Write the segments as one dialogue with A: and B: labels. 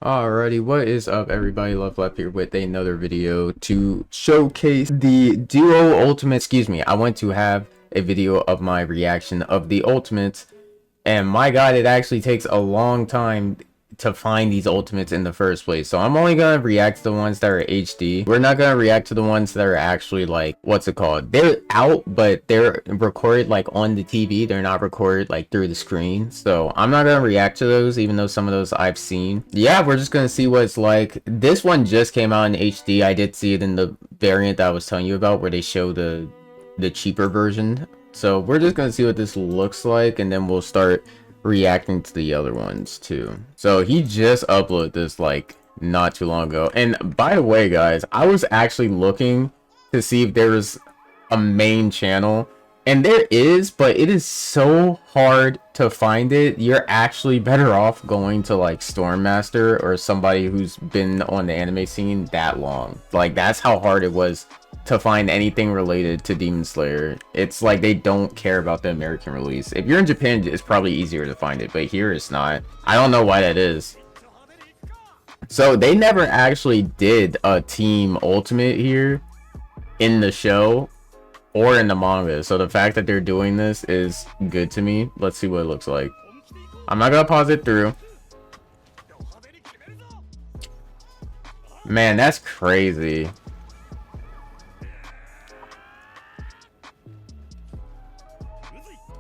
A: Alrighty, what is up everybody? Love Left here with another video to showcase the duo ultimate. Excuse me, I went to have a video of my reaction of the ultimates, and my god, it actually takes a long time to find these ultimates in the first place. So I'm only gonna react to the ones that are HD. We're not gonna react to the ones that are actually like, what's it called? They're out, but they're recorded like on the TV. They're not recorded like through the screen. So I'm not gonna react to those, even though some of those I've seen. Yeah, we're just gonna see what it's like. This one just came out in HD. I did see it in the variant that I was telling you about, where they show the cheaper version. So we're just gonna see what this looks like, and then we'll start reacting to the other ones too. So he just uploaded this like not too long ago. And by the way, guys, I was actually looking to see if there was a main channel, and there is, but it is so hard to find it. You're actually better off going to like Stormmaster or somebody who's been on the anime scene that long. Like, that's how hard it was to find anything related to Demon Slayer. It's like they don't care about the American release. If you're in Japan, it's probably easier to find it, but here it's not. I don't know why that is. So they never actually did a team ultimate here in the show or in the manga. So the fact that they're doing this is good to me. Let's see what it looks like. I'm not gonna pause it through. Man, that's crazy.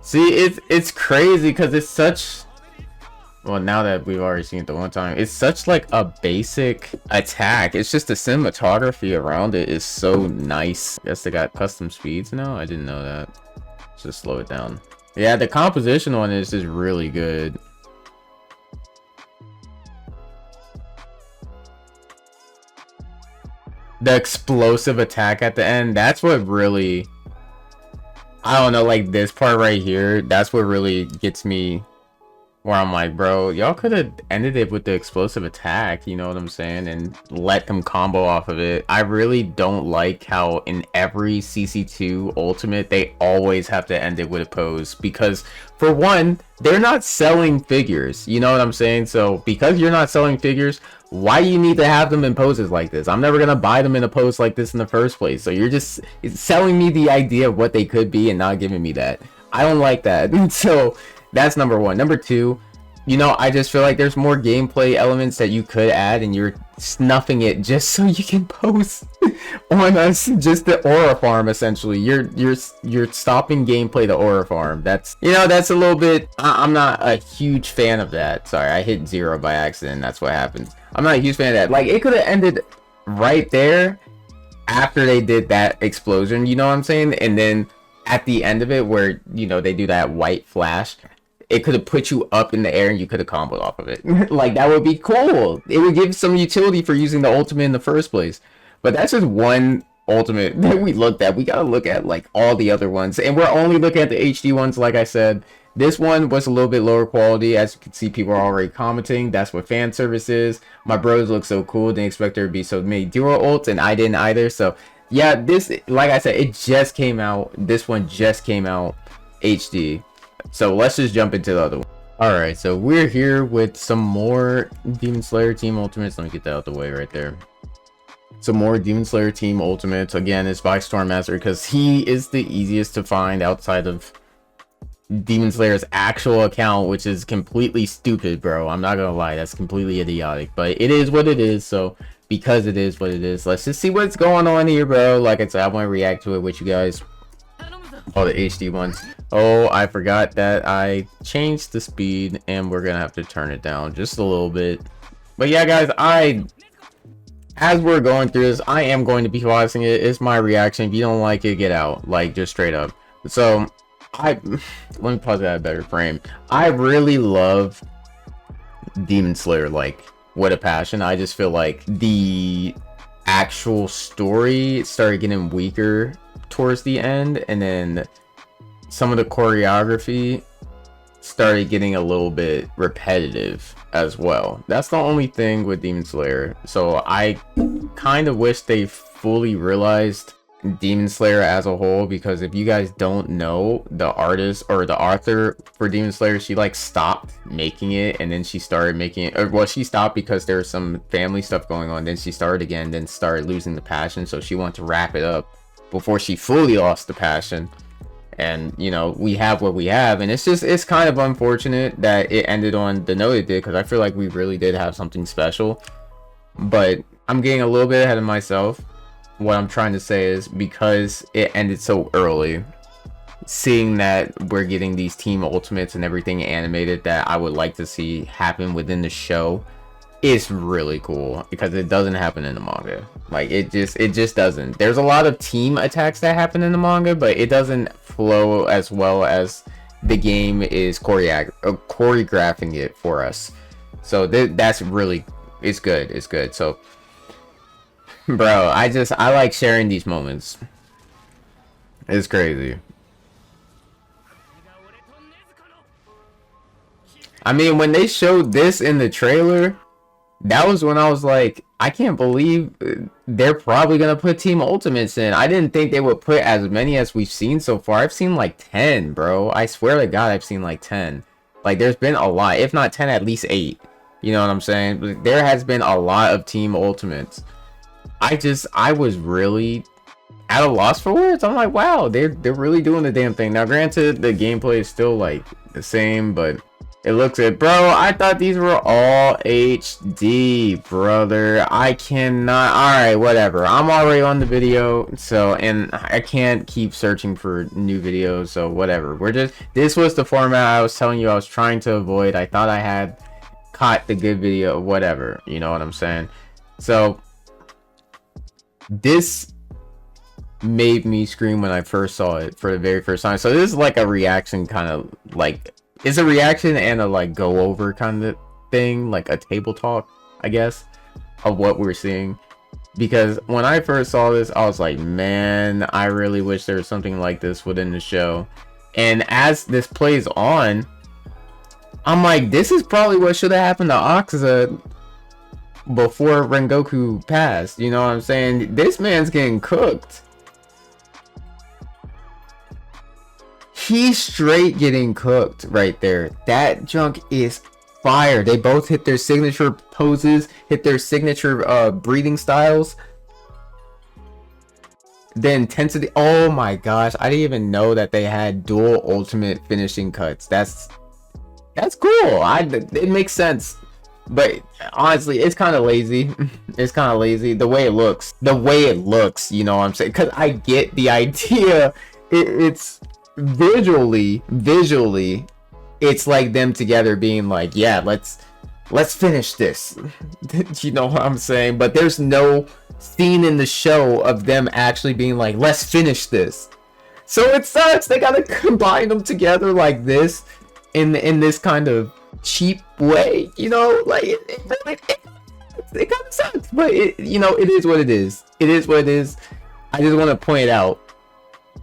A: See, it's crazy because it's such, well, now that we've already seen it the one time, it's such like a basic attack. It's just the cinematography around it is so nice. Guess they got custom speeds now. I didn't know that. Let's just slow it down. Yeah, the composition on this is really good. The explosive attack at the end, that's what really, I don't know, like this part right here, that's what really gets me, where I'm like, bro, y'all could have ended it with the explosive attack, you know what I'm saying, and let them combo off of it. I really don't like how in every CC2 ultimate they always have to end it with a pose, because for one, they're not selling figures, you know what I'm saying? So because you're not selling figures, why you need to have them in poses like this? I'm never gonna buy them in a pose like this in the first place. So you're just selling me the idea of what they could be and not giving me that. I don't like that. So that's number one. Number two, you know, I just feel like there's more gameplay elements that you could add, and you're snuffing it just so you can post on us, just the aura farm. Essentially, you're stopping gameplay the aura farm. That's, you know, that's a little bit, I'm not a huge fan of that. Sorry, I hit 0 by accident. That's what happened. I'm not a huge fan of that. Like, it could have ended right there after they did that explosion, you know what I'm saying? And then at the end of it, where, you know, they do that white flash, it could have put you up in the air and you could have comboed off of it. Like, that would be cool. It would give some utility for using the ultimate in the first place. But that's just one ultimate that we looked at. We gotta look at like all the other ones, and we're only looking at the HD ones. Like I said, this one was a little bit lower quality. As you can see, people are already commenting. That's what fan service is. My bros look so cool. Didn't expect there to be so many duo ults, and I didn't either. So yeah, this, like I said, it just came out. This one just came out HD. So let's just jump into the other one. Alright, so we're here with some more Demon Slayer Team Ultimates. Let me get that out the way right there. Some more Demon Slayer Team Ultimates. Again, it's by Stormmaster, because he is the easiest to find outside of Demon Slayer's actual account, which is completely stupid, bro. I'm not gonna lie, that's completely idiotic, but it is what it is. So because it is what it is, let's just see what's going on here, bro. Like I said, I want to react to it with you guys. All the HD ones. Oh, I forgot that I changed the speed, and we're gonna have to turn it down just a little bit. But yeah, guys, as we're going through this, I am going to be pausing it. It's my reaction. If you don't like it, get out. Like, just straight up. So let me pause it at a better frame. I really love Demon Slayer, like, with a passion. I just feel like the actual story started getting weaker towards the end, and then some of the choreography started getting a little bit repetitive as well. That's the only thing with Demon Slayer. So I kind of wish they fully realized Demon Slayer as a whole, because if you guys don't know, the artist or the author for Demon Slayer, she like stopped making it and then she started making it, or well, she stopped because there was some family stuff going on, then she started again, then started losing the passion, so she wanted to wrap it up before she fully lost the passion. And you know, we have what we have, and it's kind of unfortunate that it ended on the note it did, because I feel like we really did have something special. But I'm getting a little bit ahead of myself. What I'm trying to say is, because it ended so early, seeing that we're getting these team ultimates and everything animated that I would like to see happen within the show is really cool, because it doesn't happen in the manga. Like it just doesn't. There's a lot of team attacks that happen in the manga, but it doesn't flow as well as the game is choreographing it for us. So that's really, it's good. So bro, I like sharing these moments. It's crazy. I mean, when they showed this in the trailer, that was when I was like, I can't believe they're probably gonna put Team Ultimates in. I didn't think they would put as many as we've seen so far. I've seen like 10, bro. I swear to God, I've seen like 10. Like, there's been a lot. If not 10, at least 8. You know what I'm saying? There has been a lot of Team Ultimates. I was really at a loss for words. I'm like, wow, they're really doing the damn thing. Now, granted, the gameplay is still like the same, but it looks it, bro. I thought these were all HD, brother. I cannot. All right, whatever. I'm already on the video, so, and I can't keep searching for new videos, so whatever. This was the format I was telling you I was trying to avoid. I thought I had caught the good video, whatever. You know what I'm saying? So this made me scream when I first saw it for the very first time. So this is like a reaction, kind of like, it's a reaction and a like go over kind of thing, like a table talk, I guess, of what we're seeing. Because when I first saw this, I was like, man, I really wish there was something like this within the show. And as this plays on, I'm like, this is probably what should have happened to Akusa before Rengoku passed. You know what I'm saying? This man's getting cooked. He's straight getting cooked right there. That junk is fire. They both hit their signature poses, hit their signature breathing styles. The intensity. Oh my gosh, I didn't even know that they had dual ultimate finishing cuts. That's cool. It makes sense. But honestly, it's kind of lazy. It's kind of lazy. The way it looks, you know what I'm saying? Because I get the idea. It's visually, it's like them together being like, yeah, let's finish this. You know what I'm saying? But there's no scene in the show of them actually being like, let's finish this. So it sucks. They gotta combine them together like this in this kind of cheap way, you know, like it kind of sucks, but you know, it is what it is. It is what it is. I just want to point it out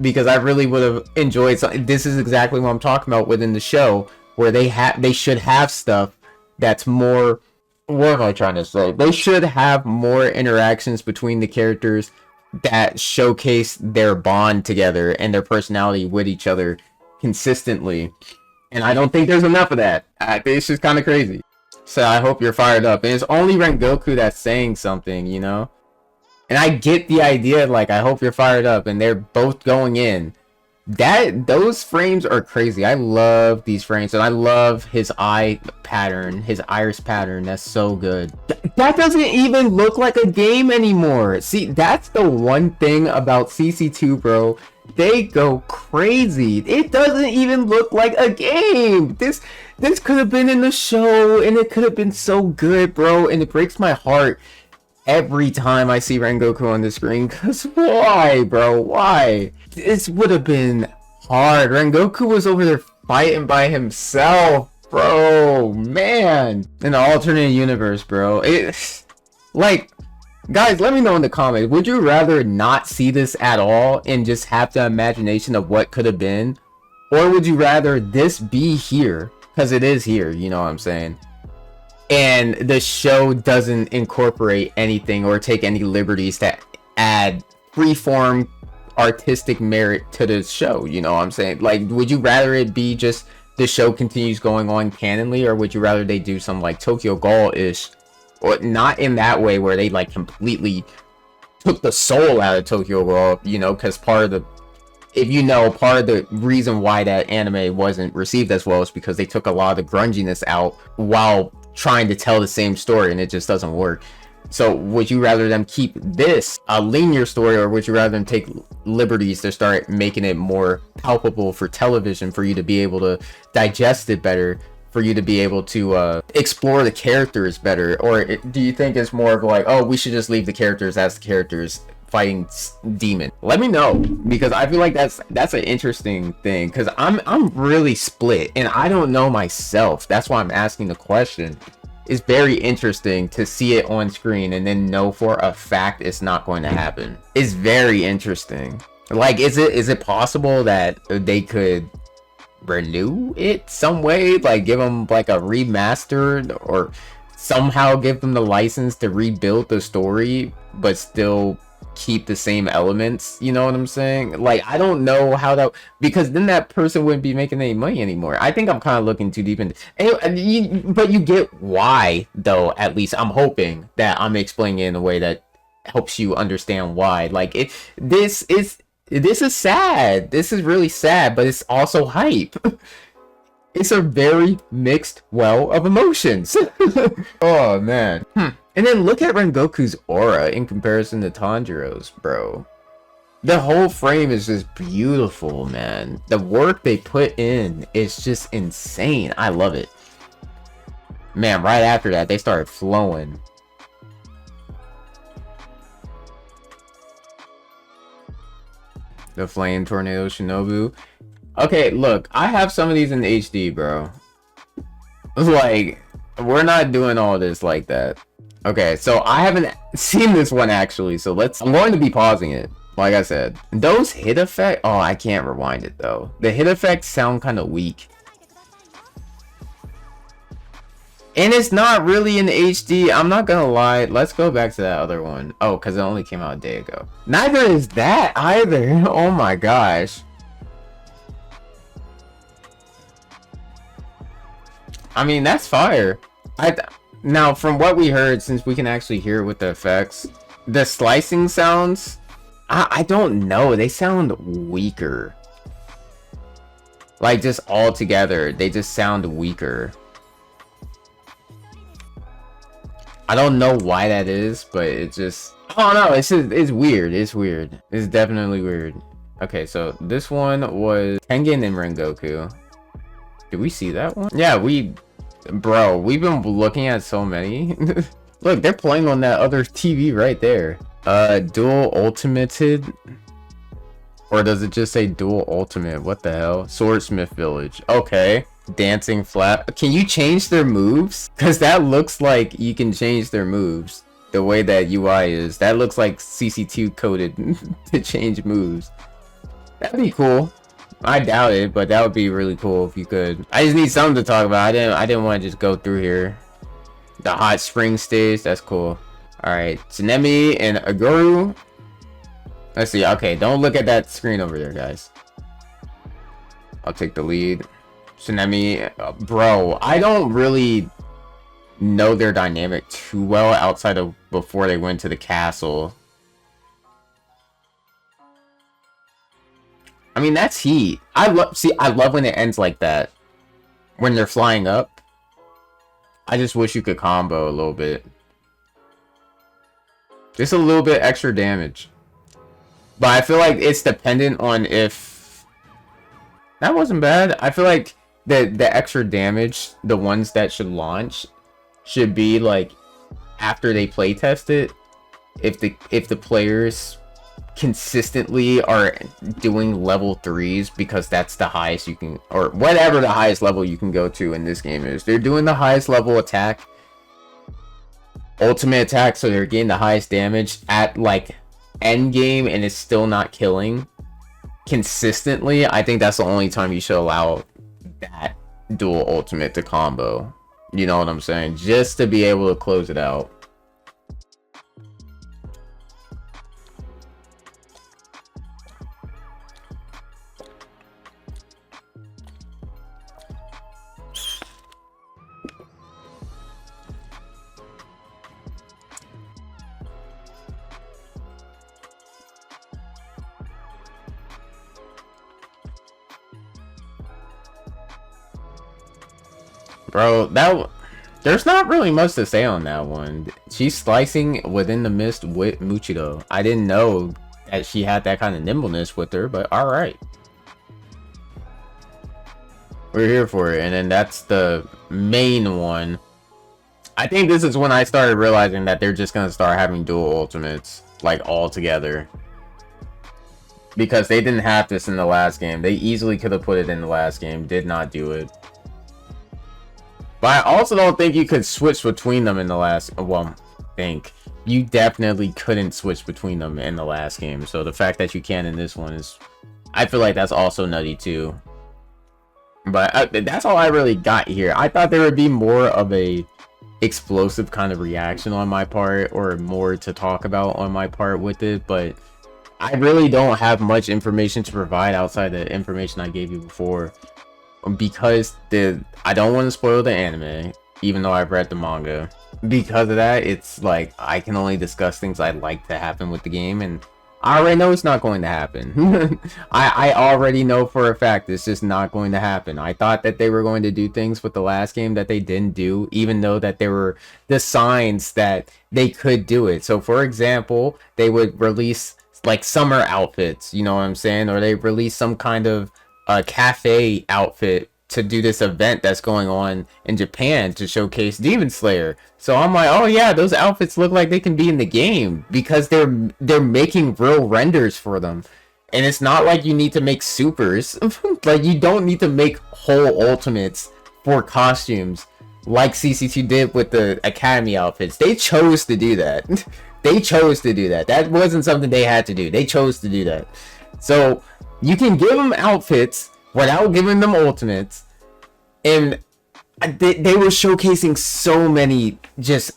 A: because I really would have enjoyed something. This is exactly what I'm talking about within the show, where they should have stuff that's more, what am I trying to say? They should have more interactions between the characters that showcase their bond together and their personality with each other consistently. And I don't think there's enough of that. It's just kind of crazy. So I hope you're fired up. And it's only Rengoku that's saying something, you know? And I get the idea, like, I hope you're fired up. And they're both going in. Those frames are crazy. I love these frames. And I love his eye pattern. His iris pattern. That's so good. That doesn't even look like a game anymore. See, that's the one thing about CC2, bro. They go crazy. It doesn't even look like a game. This could have been in the show, and it could have been so good, bro. And it breaks my heart every time I see Rengoku on the screen. Cause why, bro? Why? This would have been hard. Rengoku was over there fighting by himself, bro. Man, in the alternate universe, bro. It's like, guys, let me know in the comments. Would you rather not see this at all and just have the imagination of what could have been? Or would you rather this be here? Because it is here, you know what I'm saying? And the show doesn't incorporate anything or take any liberties to add freeform artistic merit to the show, you know what I'm saying? Like, would you rather it be just the show continues going on canonly, or would you rather they do some like Tokyo Ghoul-ish, or not in that way where they like completely took the soul out of Tokyo Ghoul, you know, because part of the, if you know, part of the reason why that anime wasn't received as well is because they took a lot of the grunginess out while trying to tell the same story, and it just doesn't work. So would you rather them keep this a linear story, or would you rather them take liberties to start making it more palpable for television, for you to be able to digest it better, for you to be able to explore the characters better? Or do you think it's more of like, oh, we should just leave the characters as the characters fighting demon? Let me know, because I feel like that's an interesting thing, because I'm really split and I don't know myself. That's why I'm asking the question. It's very interesting to see it on screen and then know for a fact it's not going to happen. It's very interesting. Like, is it possible that they could renew it some way, like give them like a remastered, or somehow give them the license to rebuild the story but still keep the same elements, you know what I'm saying? Like, I don't know how that, because then that person wouldn't be making any money anymore. I think I'm kind of looking too deep into, but you get why though. At least I'm hoping that I'm explaining it in a way that helps you understand why. Like, this is sad. This is really sad, but it's also hype. It's a very mixed well of emotions. Oh man. And then look at Rengoku's aura in comparison to Tanjiro's, bro. The whole frame is just beautiful, man. The work they put in is just insane. I love it. Man, right after that, they started flowing. The Flame Tornado Shinobu. Okay, look, I have some of these in HD, bro. Like, we're not doing all this like that. Okay, so I haven't seen this one actually, so I'm going to be pausing it. Like I said, those hit effects, oh, I can't rewind it though. The hit effects sound kind of weak. And it's not really in HD, I'm not gonna lie. Let's go back to that other one. Oh, because it only came out a day ago. Neither is that either. Oh my gosh. I mean, that's fire. Now, from what we heard, since we can actually hear it with the effects, the slicing sounds, I don't know. They sound weaker. Like, just all together, they just sound weaker. I don't know why that is, but it just, I don't know. It's weird. It's weird. It's definitely weird. Okay, so this one was Tengen and Rengoku. Did we see that one? Yeah, bro, we've been looking at so many. Look, they're playing on that other TV right there. Dual Ultimated, or does it just say Dual Ultimate? What the hell? Swordsmith Village. Okay. Dancing Flap. Can you change their moves? Because that looks like you can change their moves. The way that UI is, that looks like CC2 coded to change moves. That'd be cool. I doubt it, but that would be really cool if you could. I just need something to talk about. I didn't want to just go through here. The hot spring stage, that's cool. Alright, Tsunemi and Aguru. Let's see. Okay, don't look at that screen over there, guys. I'll take the lead. Tsunemi, bro, I don't really know their dynamic too well outside of before they went to the castle. I mean, that's heat. I love when it ends like that. When they're flying up. I just wish you could combo a little bit. Just a little bit extra damage. But I feel like it's dependent on if... That wasn't bad. I feel like the extra damage, the ones that should launch, should be like after they play test it. If the players consistently are doing level 3s, because that's the highest you can, or whatever the highest level you can go to in this game is. They're doing the highest level attack, ultimate attack, so they're getting the highest damage at like end game, and it's still not killing consistently. I think that's the only time you should allow that dual ultimate to combo. You know what I'm saying? Just to be able to close it out. Bro, there's not really much to say on that one. She's slicing within the mist with Muchido. I didn't know that she had that kind of nimbleness with her, but alright. We're here for it, and then that's the main one. I think this is when I started realizing that they're just gonna start having dual ultimates, like, all together. Because they didn't have this in the last game. They easily could have put it in the last game, did not do it. But I also don't think you could switch between them in the last... Well, think. You definitely couldn't switch between them in the last game. So the fact that you can in this one is... I feel like that's also nutty too. But that's all I really got here. I thought there would be more of a explosive kind of reaction on my part, or more to talk about on my part with it, but I really don't have much information to provide outside the information I gave you before, because I don't want to spoil the anime, even though I've read the manga. Because of that, it's like I can only discuss things I'd like to happen with the game, and I already know it's not going to happen. I already know for a fact it's just not going to happen. I thought that they were going to do things with the last game that they didn't do, even though that there were the signs that they could do it. So for example, they would release like summer outfits, you know what I'm saying? Or they release some kind of cafe outfit to do this event that's going on in Japan to showcase Demon Slayer. So I'm like, oh yeah, those outfits look like they can be in the game, because they're making real renders for them. And it's not like you need to make supers. Like, you don't need to make whole ultimates for costumes like CC2 did with the Academy outfits. They chose to do that. They chose to do that. That wasn't something they had to do. They chose to do that. So you can give them outfits without giving them ultimates, and they were showcasing so many just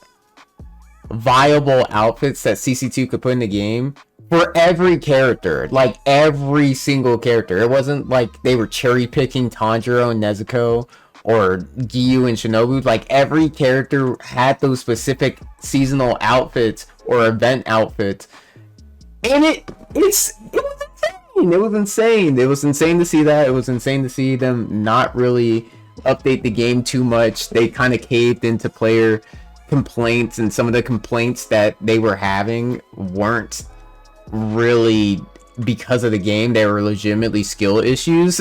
A: viable outfits that CC2 could put in the game for every character, like every single character. It wasn't like they were cherry picking Tanjiro and Nezuko or Giyu and Shinobu. Like, every character had those specific seasonal outfits or event outfits, and it was insane. It was insane. It was insane to see that. It was insane to see them not really update the game too much. They kind of caved into player complaints, and some of the complaints that they were having weren't really because of the game. They were legitimately skill issues.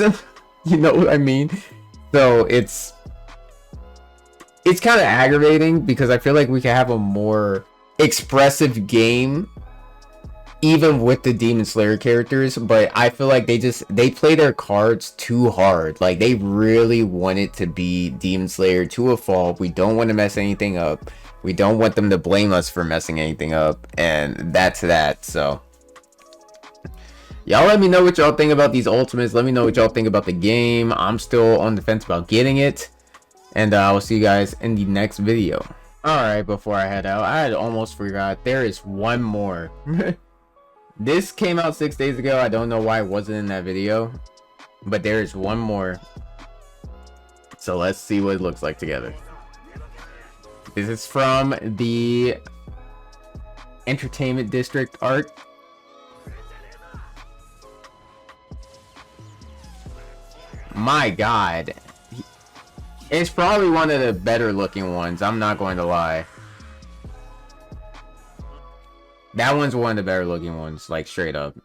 A: You know what I mean? So it's kind of aggravating, because I feel like we could have a more expressive game even with the Demon Slayer characters, but I feel like they play their cards too hard. Like, they really want it to be Demon Slayer to a fault. We don't want to mess anything up. We don't want them to blame us for messing anything up, and that's that. So y'all let me know what y'all think about these ultimates. Let me know what y'all think about the game. I'm still on the fence about getting it, and I will see you guys in the next video. Alright, before I head out, I had almost forgot, there is one more. This came out 6 days ago. I don't know why it wasn't in that video, but there is one more. So let's see what it looks like together. This is from the Entertainment District art. My god. It's probably one of the better looking ones, I'm not going to lie. That one's one of the better looking ones, like, straight up.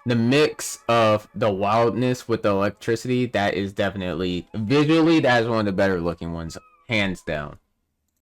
A: The mix of the wildness with the electricity, that is definitely, visually, that is one of the better looking ones, hands down.